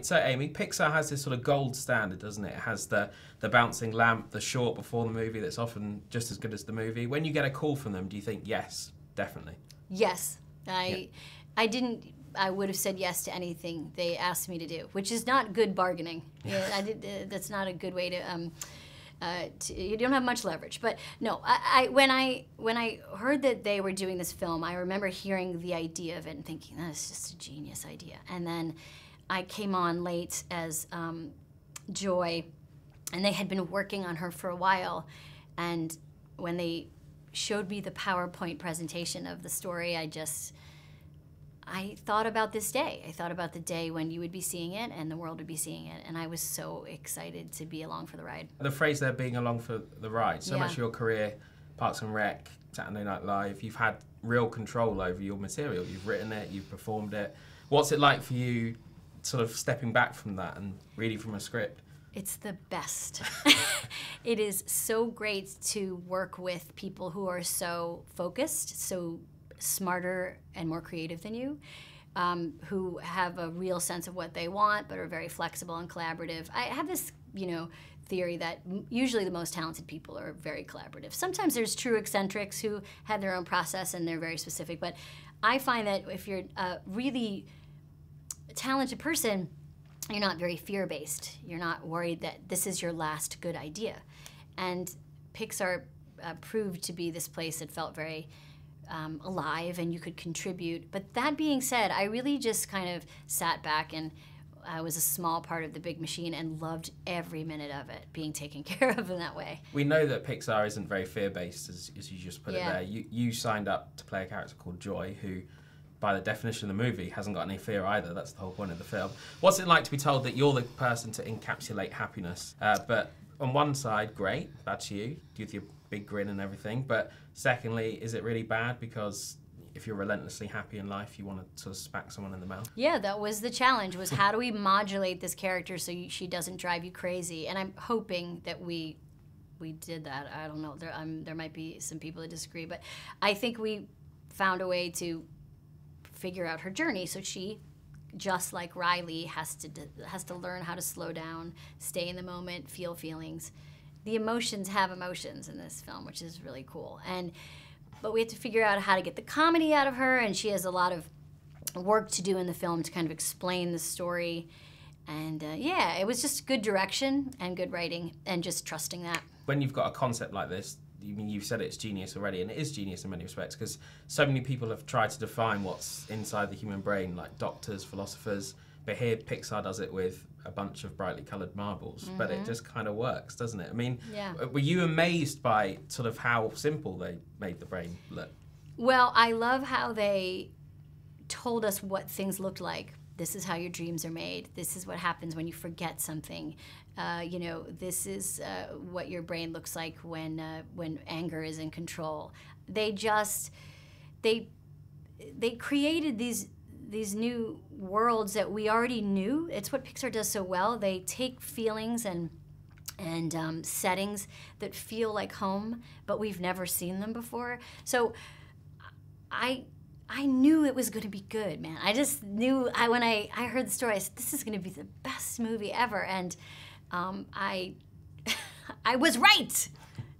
right. So, Amy, Pixar has this sort of gold standard, doesn't it? It has the bouncing lamp, the short before the movie that's often just as good as the movie. When you get a call from them, do you think, yes, definitely? Yes. I would have said yes to anything they asked me to do, which is not good bargaining. Yeah, that's not a good way to you don't have much leverage. But no, when I heard that they were doing this film, I remember hearing the idea of it and thinking, that's just a genius idea. And then I came on late as Joy, and they had been working on her for a while. And when they showed me the PowerPoint presentation of the story, I thought about this day. I thought about the day when you would be seeing it and the world would be seeing it, and I was so excited to be along for the ride. The phrase there, being along for the ride, so much of your career, Parks and Rec, Saturday Night Live, you've had real control over your material. You've written it, you've performed it. What's it like for you sort of stepping back from that and reading from a script? It's the best. It is so great to work with people who are so focused, so smarter and more creative than you, who have a real sense of what they want, but are very flexible and collaborative. I have this, theory that usually the most talented people are very collaborative. Sometimes there's true eccentrics who have their own process and they're very specific, but I find that if you're a really talented person, you're not very fear-based. You're not worried that this is your last good idea. And Pixar proved to be this place that felt very alive and you could contribute. But that being said, I really just kind of sat back and I was a small part of the big machine and loved every minute of it being taken care of in that way. We know that Pixar isn't very fear-based, as you just put it there. You signed up to play a character called Joy, who, by the definition of the movie, hasn't got any fear either. That's the whole point of the film. What's it like to be told that you're the person to encapsulate happiness? But on one side, great, that's you, with your big grin and everything. But secondly, is it really bad because if you're relentlessly happy in life, you want to sort of smack someone in the mouth? Yeah, that was the challenge, was how do we modulate this character so she doesn't drive you crazy? And I'm hoping that we did that. I don't know, there might be some people that disagree, but I think we found a way to figure out her journey. So she, just like Riley, has to learn how to slow down, stay in the moment, feel feelings. The emotions have emotions in this film, which is really cool. But we have to figure out how to get the comedy out of her, and she has a lot of work to do in the film to kind of explain the story. And yeah, it was just good direction and good writing and just trusting that. When you've got a concept like this, you've said it's genius already, and it is genius in many respects, because so many people have tried to define what's inside the human brain, like doctors, philosophers, but here Pixar does it with a bunch of brightly coloured marbles, but it just kind of works, doesn't it? I mean, were you amazed by sort of how simple they made the brain look? Well, I love how they told us what things looked like. This is how your dreams are made. This is what happens when you forget something. This is what your brain looks like when anger is in control. They created these new worlds that we already knew. It's what Pixar does so well. They take feelings and settings that feel like home, but we've never seen them before. So I knew it was going to be good, man. I just knew, when I heard the story, I said, this is going to be the best movie ever. And I was right.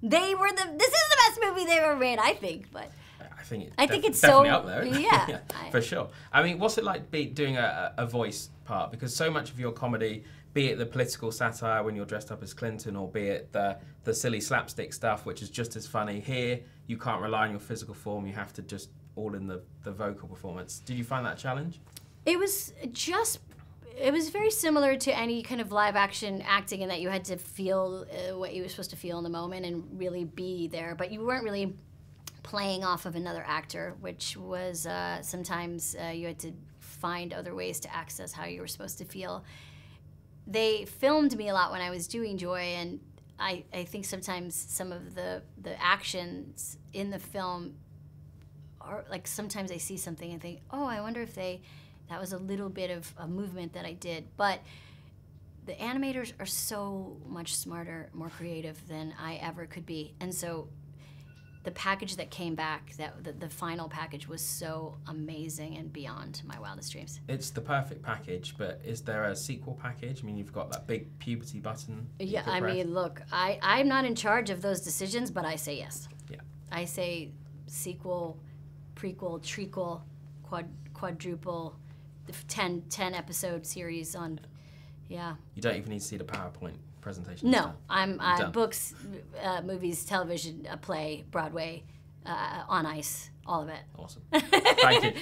This is the best movie they ever made, I think. But I think it's definitely so up there. Yeah, for sure. I mean, what's it like doing a voice part? Because so much of your comedy, be it the political satire when you're dressed up as Clinton, or be it the silly slapstick stuff, which is just as funny. Here, you can't rely on your physical form. You have to just all in the vocal performance. Did you find that a challenge? It was very similar to any kind of live action acting in that you had to feel what you were supposed to feel in the moment and really be there, but you weren't really playing off of another actor, which was sometimes you had to find other ways to access how you were supposed to feel. They filmed me a lot when I was doing Joy, and I think sometimes some of the actions in the film are like, sometimes I see something and think, oh, I wonder if that was a little bit of a movement that I did. But the animators are so much smarter, more creative than I ever could be. And so the package that came back, the final package was so amazing and beyond my wildest dreams. It's the perfect package, but is there a sequel package? I mean, you've got that big puberty button. Yeah, I mean, look, I'm not in charge of those decisions, but I say yes. Yeah. I say sequel, prequel, trequel, quadruple, 10 episode series on, yeah. You don't even need to see the PowerPoint presentation. No, I'm books, movies, television, play, Broadway, on ice, all of it. Awesome. Thank you.